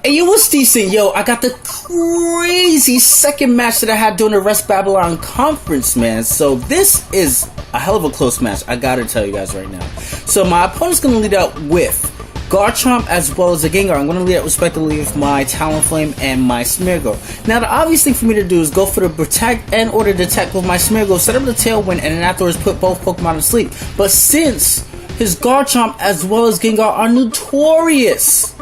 And it was decent, yo. I got the crazy second match that I had during the Rest Babylon conference, man. So this is a hell of a close match, I gotta tell you guys right now. So my opponent's gonna lead out with Garchomp as well as the Gengar. I'm gonna lead out respectively with my Talonflame and my Smeargle. Now the obvious thing for me to do is go for the Protect and or the Detect with my Smeargle, set up the Tailwind, and then afterwards put both Pokemon to sleep. But since his Garchomp as well as Gengar are notorious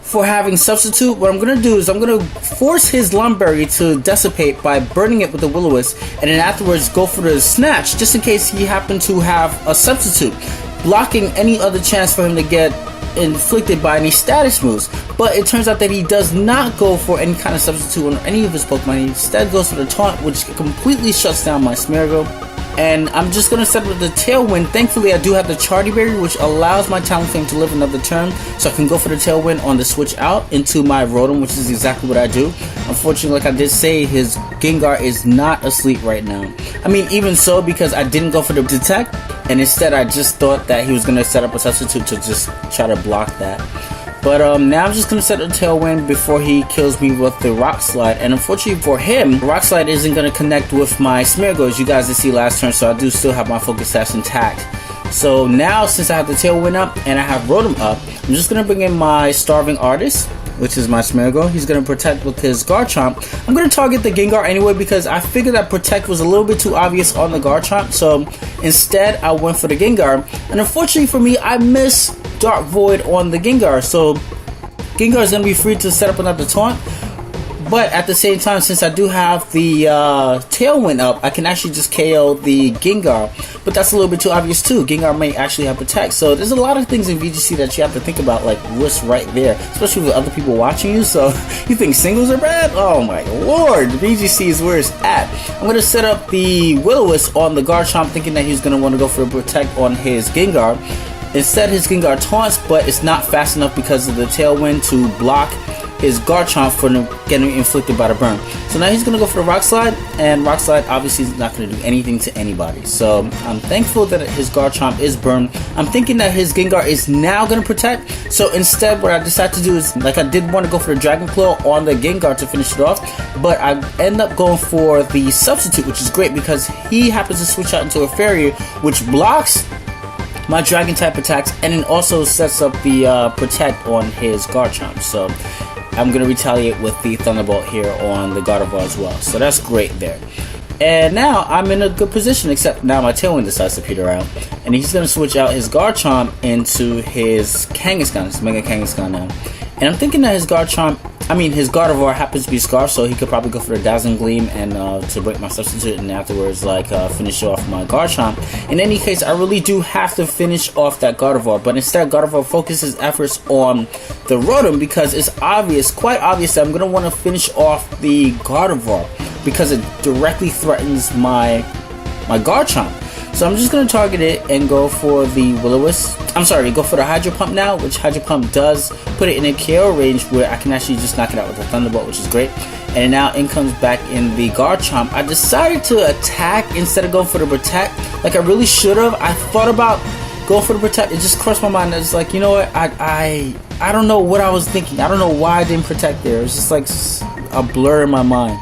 for having Substitute, what I'm going to do is I'm going to force his Lumberry to dissipate by burning it with the Will-O-Wisp, and then afterwards go for the Snatch just in case he happened to have a Substitute, blocking any other chance for him to get inflicted by any status moves. But it turns out that he does not go for any kind of Substitute on any of his Pokemon. He instead goes for the Taunt, which completely shuts down my Smeargle. And I'm just going to set up the Tailwind. Thankfully, I do have the Charty Berry, which allows my Talonflame to live another turn. So I can go for the Tailwind on the switch out into my Rotom, which is exactly what I do. Unfortunately, like I did say, his Gengar is not asleep right now. I mean, even so, because I didn't go for the Detect, and instead I just thought that he was going to set up a Substitute to just try to block that. But now I'm just going to set the Tailwind before he kills me with the Rock Slide. And unfortunately for him, Rock Slide isn't going to connect with my Smeargle, as you guys did see last turn. So I do still have my Focus Sash intact. So now, since I have the Tailwind up and I have Rotom up, I'm just going to bring in my Starving Artist, which is my Smeargle. He's going to Protect with his Garchomp. I'm going to target the Gengar anyway because I figured that Protect was a little bit too obvious on the Garchomp. So instead, I went for the Gengar. And unfortunately for me, I missed Dark Void on the Gengar. So Gengar is going to be free to set up another Taunt. But at the same time, since I do have the Tailwind up, I can actually just KO the Gengar. But that's a little bit too obvious too. Gengar may actually have Protect. So there's a lot of things in VGC that you have to think about, like what's right there. Especially with other people watching you. So you think singles are bad? Oh my lord. VGC is where it's at. I'm going to set up the Will-O-Wisp on the Garchomp, thinking that he's going to want to go for a Protect on his Gengar. Instead, his Gengar taunts, but it's not fast enough because of the Tailwind to block his Garchomp from getting inflicted by the burn. So now he's going to go for the Rock Slide, and Rock Slide obviously is not going to do anything to anybody. So I'm thankful that his Garchomp is burned. I'm thinking that his Gengar is now going to Protect. So instead, what I decided to do is, like I did want to go for the Dragon Claw on the Gengar to finish it off, but I end up going for the Substitute, which is great because he happens to switch out into a Fairy, which blocks my Dragon type attacks, and then also sets up the Protect on his Garchomp. So I'm going to retaliate with the Thunderbolt here on the Gardevoir as well. So that's great there. And now I'm in a good position, except now my Tailwind decides to peter out. And he's going to switch out his Garchomp into his Kangaskhan, his Mega Kangaskhan now. And I'm thinking that his his Gardevoir happens to be Scarf, so he could probably go for the Dazzling Gleam and to break my Substitute, and afterwards finish off my Garchomp. In any case, I really do have to finish off that Gardevoir, but instead Gardevoir focuses efforts on the Rotom because it's obvious, quite obvious, that I'm going to want to finish off the Gardevoir because it directly threatens my Garchomp. So I'm just going to target it and go for the Will-O-Wisp. I'm sorry, go for the Hydro Pump now, which Hydro Pump does put it in a KO range where I can actually just knock it out with a Thunderbolt, which is great. And now in comes back in the Garchomp. I decided to attack instead of going for the Protect, like I really should have. I thought about going for the Protect. It just crossed my mind. I was like, you know what? I don't know what I was thinking. I don't know why I didn't Protect there. It was just like a blur in my mind.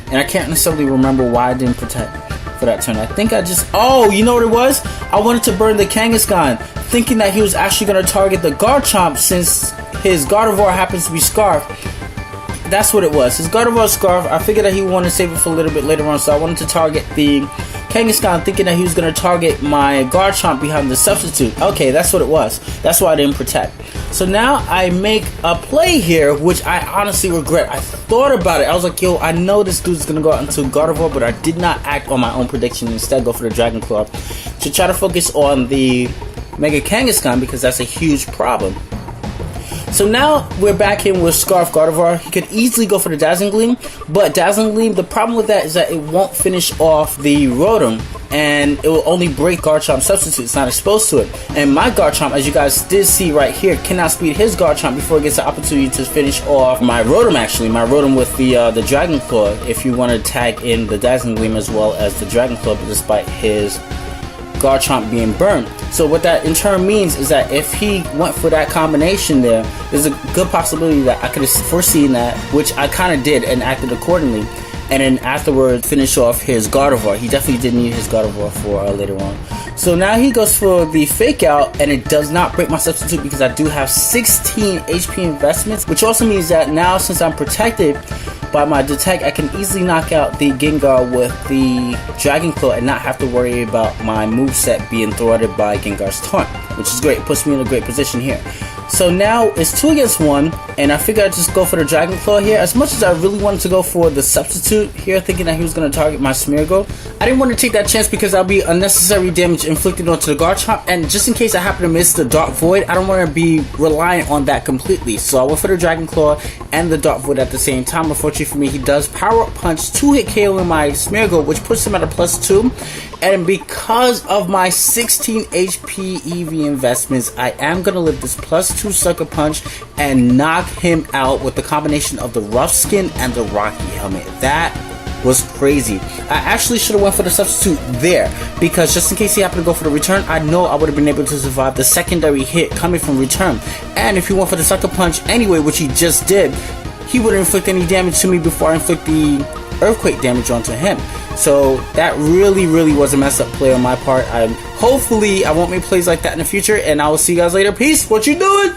And I can't necessarily remember why I didn't Protect for that turn. I think I just, you know what it was? I wanted to burn the Kangaskhan, thinking that he was actually going to target the Garchomp since his Gardevoir happens to be Scarf. That's what it was. His Gardevoir Scarf, I figured that he wanted to save it for a little bit later on, so I wanted to target the Kangaskhan, thinking that he was going to target my Garchomp behind the Substitute. Okay, that's what it was. That's why I didn't Protect. So now I make a play here, which I honestly regret. I thought about it. I was like, yo, I know this dude's going to go out into Gardevoir, but I did not act on my own prediction. Instead, go for the Dragon Claw to try to focus on the Mega Kangaskhan because that's a huge problem. So now we're back in with Scarf Gardevoir. He could easily go for the Dazzling Gleam, but Dazzling Gleam, the problem with that is that it won't finish off the Rotom, and it will only break Garchomp Substitute. It's not exposed to it. And my Garchomp, as you guys did see right here, cannot speed his Garchomp before it gets the opportunity to finish off my Rotom, actually. My Rotom with the Dragon Claw, if you want to tag in the Dazzling Gleam as well as the Dragon Claw, but despite his Garchomp being burned. So what that in turn means is that if he went for that combination there's a good possibility that I could have foreseen that, which I kind of did and acted accordingly. And then afterwards finish off his Gardevoir. He definitely did need his Gardevoir for later on. So now he goes for the fake out, and it does not break my substitute because I do have 16 HP investments, which also means that now since I'm protected by my detect, I can easily knock out the Gengar with the Dragon Claw and not have to worry about my moveset being thwarted by Gengar's taunt, which is great. It puts me in a great position here. So now it's 2 against 1, and I figured I'd just go for the Dragon Claw here. As much as I really wanted to go for the substitute here, thinking that he was going to target my Smeargle, I didn't want to take that chance because that'll be unnecessary damage inflicted onto the Garchomp, and just in case I happen to miss the Dark Void, I don't want to be reliant on that completely. So I went for the Dragon Claw and the Dark Void at the same time. Unfortunately for me, he does Power Up Punch, 2-hit KO in my Smeargle, which puts him at a +2, and because of my 16 HP EV investments, I am going to live this +2 Sucker Punch and knock him out with the combination of the Rough Skin and the Rocky Helmet. That was crazy. I actually should have went for the substitute there, because just in case he happened to go for the return, I know I would have been able to survive the secondary hit coming from return. And if he went for the Sucker Punch anyway, which he just did, he wouldn't inflict any damage to me before I inflict the Earthquake damage onto him. So that really was a messed up play on my part. Hopefully I won't make plays like that in the future, and I will see you guys later. Peace. What you doing?